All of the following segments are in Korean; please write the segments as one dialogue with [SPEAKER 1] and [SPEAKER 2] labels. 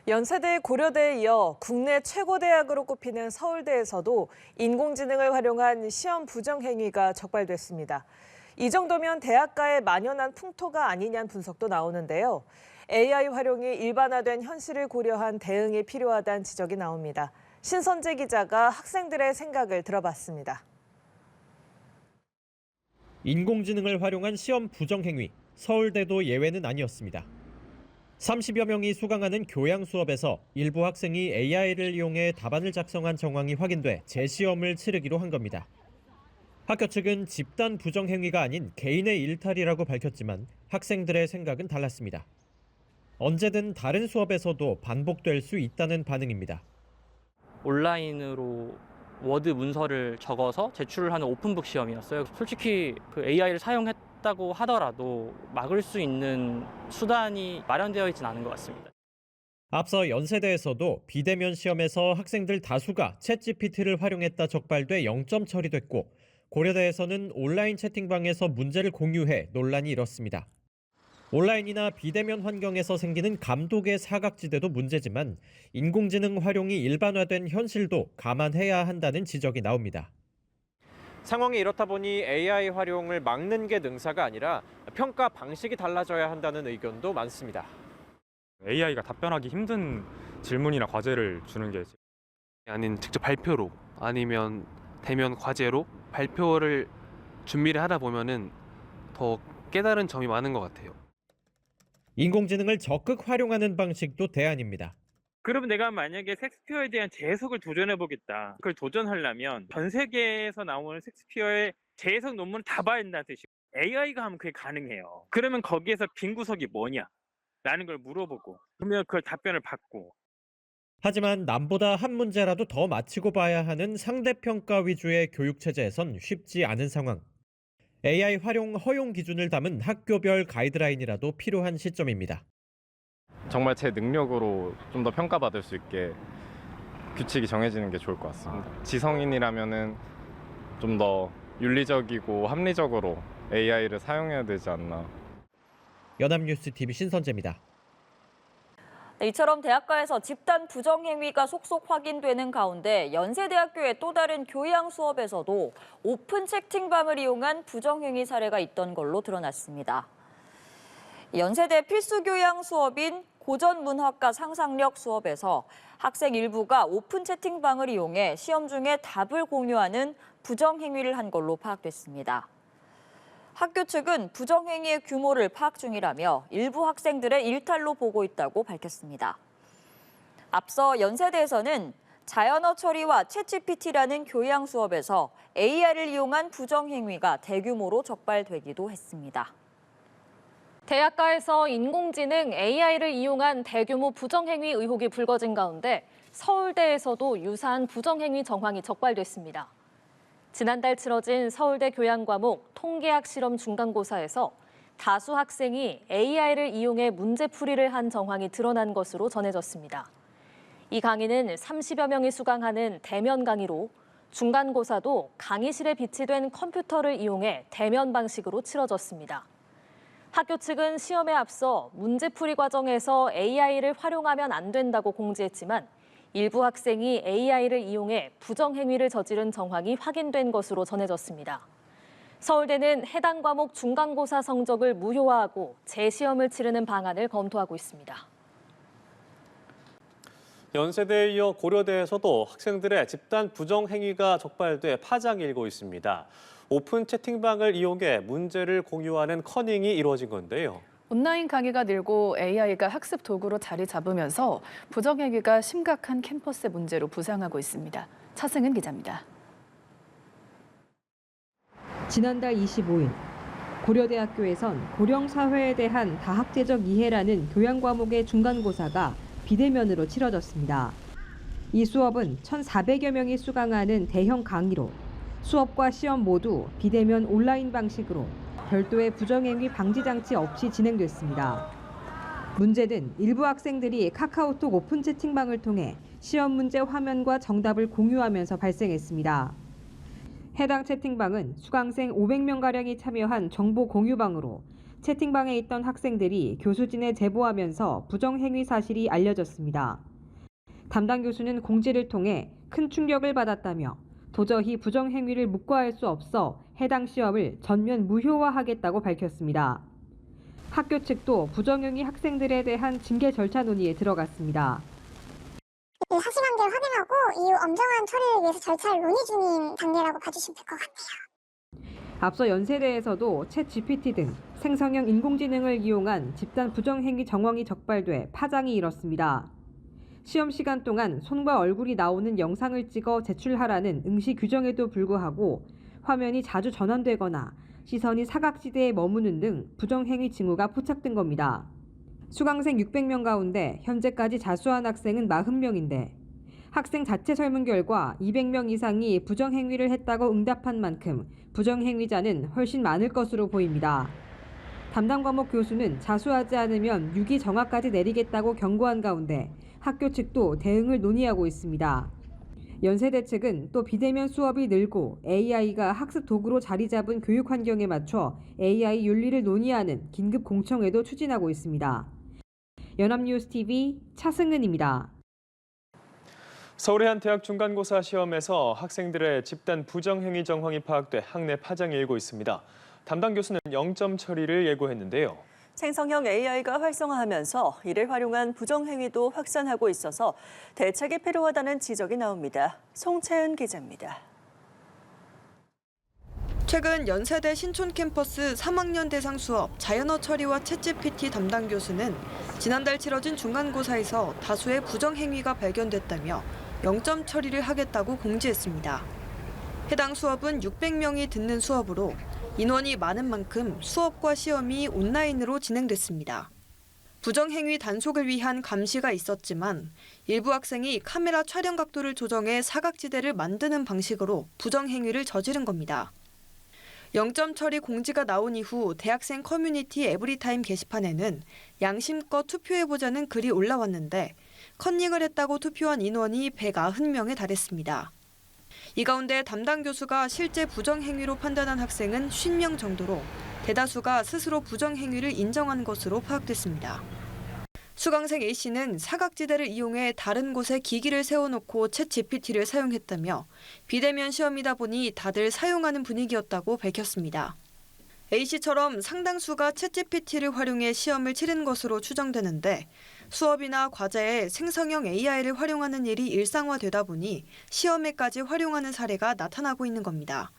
[SPEAKER 1] 연세대 고려대에 이어 국내 최고 대학으로 꼽히는 서울대에서도 인공지능을 활용한 시험 부정 행위가 적발됐습니다. 이 정도면 대학가에 만연한 풍토가 아니냐는 분석도 나오는데요. AI 활용이 일반화된 현실을 고려한 대응이 필요하다는 지적이 나옵니다. 신선재 기자가 학생들의 생각을 들어봤습니다.
[SPEAKER 2] 인공지능을 활용한 시험 부정 행위, 서울대도 예외는 아니었습니다. 30여 명이 수강하는 교양 수업에서 일부 학생이 AI를 이용해 답안을 작성한 정황이 확인돼 재시험을 치르기로 한 겁니다. 학교 측은 집단 부정 행위가 아닌 개인의 일탈이라고 밝혔지만 학생들의 생각은 달랐습니다. 언제든 다른 수업에서도 반복될 수 있다는 반응입니다.
[SPEAKER 3] 온라인으로 워드 문서를 적어서 제출을 하는 오픈북 시험이었어요. 솔직히 AI를 사용했다고 하더라도 막을 수 있는 수단이 마련되어 있지는 않은 것 같습니다.
[SPEAKER 2] 앞서 연세대에서도 비대면 시험에서 학생들 다수가 챗GPT를 활용했다 적발돼 0점 처리됐고, 고려대에서는 온라인 채팅방에서 문제를 공유해 논란이 일었습니다. 온라인이나 비대면 환경에서 생기는 감독의 사각지대도 문제지만 인공지능 활용이 일반화된 현실도 감안해야 한다는 지적이 나옵니다. 상황이 이렇다 보니 AI 활용을 막는 게 능사가 아니라 평가 방식이 달라져야 한다는 의견도 많습니다.
[SPEAKER 4] AI가 답변하기 힘든 질문이나 과제를 주는 게
[SPEAKER 5] 아닌 직접 발표로 아니면 대면 과제로 발표를 준비를 하다 보면은 더 깨달은 점이 많은 것 같아요.
[SPEAKER 2] 인공지능을 적극 활용하는 방식도 대안입니다.
[SPEAKER 6] 그럼 내가 만약에 셰익스피어에 대한 재해석을 도전해보겠다. 그걸 도전하려면 전 세계에서 나오는 셰익스피어의 재해석 논문을 다 봐야 된다는 뜻이고, AI가 하면 그게 가능해요. 그러면 거기에서 빈 구석이 뭐냐? 라는 걸 물어보고, 그러면 그걸 답변을 받고.
[SPEAKER 2] 하지만 남보다 한 문제라도 더 맞히고 봐야 하는 상대평가 위주의 교육체제에선 쉽지 않은 상황. AI 활용 허용 기준을 담은 학교별 가이드라인이라도 필요한 시점입니다.
[SPEAKER 7] 정말 제 능력으로 좀 더 평가받을 수 있게 규칙이 정해지는 게 좋을 것 같습니다. 지성인이라면은 좀 더 윤리적이고 합리적으로 AI를 사용해야 되지 않나.
[SPEAKER 2] 연합뉴스 TV 신선재입니다.
[SPEAKER 8] 네, 이처럼 대학가에서 집단 부정 행위가 속속 확인되는 가운데 연세대학교의 또 다른 교양 수업에서도 오픈 채팅방을 이용한 부정 행위 사례가 있던 걸로 드러났습니다. 연세대 필수 교양 수업인 고전문학과 상상력 수업에서 학생 일부가 오픈 채팅방을 이용해 시험 중에 답을 공유하는 부정 행위를 한 걸로 파악됐습니다. 학교 측은 부정행위의 규모를 파악 중이라며 일부 학생들의 일탈로 보고 있다고 밝혔습니다. 앞서 연세대에서는 자연어 처리와 챗GPT라는 교양 수업에서 AI를 이용한 부정행위가 대규모로 적발되기도 했습니다.
[SPEAKER 9] 대학가에서 인공지능 AI를 이용한 대규모 부정행위 의혹이 불거진 가운데 서울대에서도 유사한 부정행위 정황이 적발됐습니다. 지난달 치러진 서울대 교양과목 통계학 실험 중간고사에서 다수 학생이 AI를 이용해 문제풀이를 한 정황이 드러난 것으로 전해졌습니다. 이 강의는 30여 명이 수강하는 대면 강의로 중간고사도 강의실에 비치된 컴퓨터를 이용해 대면 방식으로 치러졌습니다. 학교 측은 시험에 앞서 문제풀이 과정에서 AI를 활용하면 안 된다고 공지했지만 일부 학생이 AI를 이용해 부정행위를 저지른 정황이 확인된 것으로 전해졌습니다. 서울대는 해당 과목 중간고사 성적을 무효화하고 재시험을 치르는 방안을 검토하고 있습니다.
[SPEAKER 10] 연세대에 이어 고려대에서도 학생들의 집단 부정행위가 적발돼 파장이 일고 있습니다. 오픈 채팅방을 이용해 문제를 공유하는 커닝이 이루어진 건데요.
[SPEAKER 11] 온라인 강의가 늘고 AI가 학습 도구로 자리 잡으면서 부정행위가 심각한 캠퍼스 문제로 부상하고 있습니다. 차승은 기자입니다.
[SPEAKER 12] 지난달 25일 고려대학교에선 고령 사회에 대한 다학제적 이해라는 교양 과목의 중간고사가 비대면으로 치러졌습니다. 이 수업은 1,400여 명이 수강하는 대형 강의로 수업과 시험 모두 비대면 온라인 방식으로 별도의 부정행위 방지 장치 없이 진행됐습니다. 문제는 일부 학생들이 카카오톡 오픈 채팅방을 통해 시험 문제 화면과 정답을 공유하면서 발생했습니다. 해당 채팅방은 수강생 500명가량이 참여한 정보 공유방으로 채팅방에 있던 학생들이 교수진에 제보하면서 부정행위 사실이 알려졌습니다. 담당 교수는 공지를 통해 큰 충격을 받았다며 도저히 부정행위를 묵과할 수 없어 해당 시험을 전면 무효화하겠다고 밝혔습니다. 학교 측도 부정행위 학생들에 대한 징계 절차 논의에 들어갔습니다.
[SPEAKER 13] 사실관계를 확인하고 이후 엄정한 처리를 위해서 절차를 논의 중인 단계라고 봐주시면 될 것 같아요.
[SPEAKER 12] 앞서 연세대에서도 챗GPT 등 생성형 인공지능을 이용한 집단 부정행위 정황이 적발돼 파장이 일었습니다. 시험 시간 동안 손과 얼굴이 나오는 영상을 찍어 제출하라는 응시 규정에도 불구하고 화면이 자주 전환되거나 시선이 사각지대에 머무는 등 부정행위 징후가 포착된 겁니다. 수강생 600명 가운데 현재까지 자수한 학생은 40명인데 학생 자체 설문 결과 200명 이상이 부정행위를 했다고 응답한 만큼 부정행위자는 훨씬 많을 것으로 보입니다. 담당 과목 교수는 자수하지 않으면 유기 정화까지 내리겠다고 경고한 가운데 학교 측도 대응을 논의하고 있습니다. 연세대 측은 또 비대면 수업이 늘고 AI가 학습 도구로 자리 잡은 교육 환경에 맞춰 AI 윤리를 논의하는 긴급 공청회도 추진하고 있습니다. 연합뉴스TV 차승은입니다.
[SPEAKER 10] 서울의 한 대학 중간고사 시험에서 학생들의 집단 부정행위 정황이 파악돼 학내 파장이 일고 있습니다. 담당 교수는 0점 처리를 예고했는데요.
[SPEAKER 14] 생성형 AI가 활성화하면서 이를 활용한 부정행위도 확산하고 있어서 대책이 필요하다는 지적이 나옵니다. 송채은 기자입니다.
[SPEAKER 15] 최근 연세대 신촌 캠퍼스 3학년 대상 수업 자연어 처리와 챗GPT 담당 교수는 지난달 치러진 중간고사에서 다수의 부정행위가 발견됐다며 0점 처리를 하겠다고 공지했습니다. 해당 수업은 600명이 듣는 수업으로 인원이 많은 만큼 수업과 시험이 온라인으로 진행됐습니다. 부정행위 단속을 위한 감시가 있었지만 일부 학생이 카메라 촬영 각도를 조정해 사각지대를 만드는 방식으로 부정행위를 저지른 겁니다. 0점 처리 공지가 나온 이후 대학생 커뮤니티 에브리타임 게시판에는 양심껏 투표해보자는 글이 올라왔는데 컨닝을 했다고 투표한 인원이 190명에 달했습니다. 이 가운데 담당 교수가 실제 부정행위로 판단한 학생은 50명 정도로 대다수가 스스로 부정행위를 인정한 것으로 파악됐습니다. 수강생 A씨는 사각지대를 이용해 다른 곳에 기기를 세워놓고 챗GPT를 사용했다며 비대면 시험이다 보니 다들 사용하는 분위기였다고 밝혔습니다. A씨처럼 상당수가 챗GPT를 활용해 시험을 치른 것으로 추정되는데 수업이나 과제에 생성형 AI를 활용하는 일이 일상화되다 보니 시험에까지 활용하는 사례가 나타나고 있는 겁니다.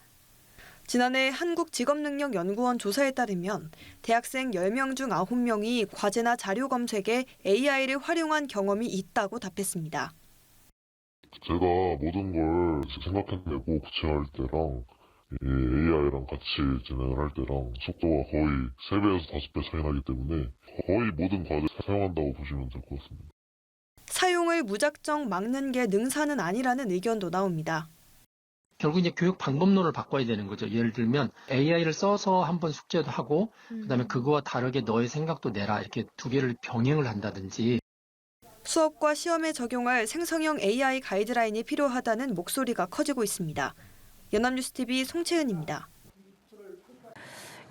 [SPEAKER 15] 지난해 한국직업능력연구원 조사에 따르면 대학생 10명 중 9명이 과제나 자료 검색에 AI를 활용한 경험이 있다고 답했습니다.
[SPEAKER 16] 제가 모든 걸 생각해내고 구체화할 때랑 AI랑 같이 진행을 할 때랑 속도가 거의 3배에서 5배 차이 나기 때문에 거의 모든 과제를 사용한다고 보시면 될 것 같습니다.
[SPEAKER 15] 사용을 무작정 막는 게 능사는 아니라는 의견도 나옵니다.
[SPEAKER 17] 결국 이제 교육 방법론을 바꿔야 되는 거죠. 예를 들면 AI를 써서 한번 숙제도 하고 그다음에 그거와 다르게 너의 생각도 내라 이렇게 두 개를 병행을 한다든지.
[SPEAKER 15] 수업과 시험에 적용할 생성형 AI 가이드라인이 필요하다는 목소리가 커지고 있습니다. 연합뉴스TV 송채은입니다.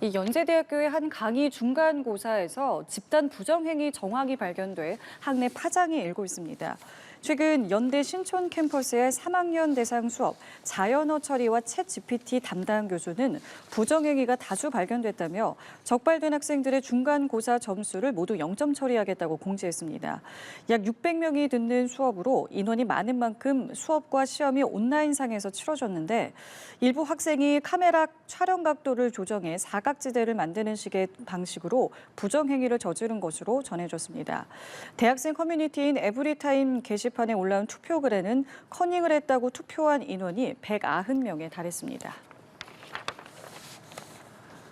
[SPEAKER 8] 이 연세대학교의 한 강의 중간고사에서 집단 부정행위 정황이 발견돼 학내 파장이 일고 있습니다. 최근 연대 신촌 캠퍼스의 3학년 대상 수업 자연어 처리와 챗GPT 담당 교수는 부정행위가 다수 발견됐다며 적발된 학생들의 중간고사 점수를 모두 0점 처리하겠다고 공지했습니다. 약 600명이 듣는 수업으로 인원이 많은 만큼 수업과 시험이 온라인상에서 치러졌는데 일부 학생이 카메라 촬영 각도를 조정해 사각지대를 만드는 식의 방식으로 부정행위를 저지른 것으로 전해졌습니다. 대학생 커뮤니티인 에브리타임 게시판에 올라온 투표글에는 커닝을 했다고 투표한 인원이 190명에 달했습니다.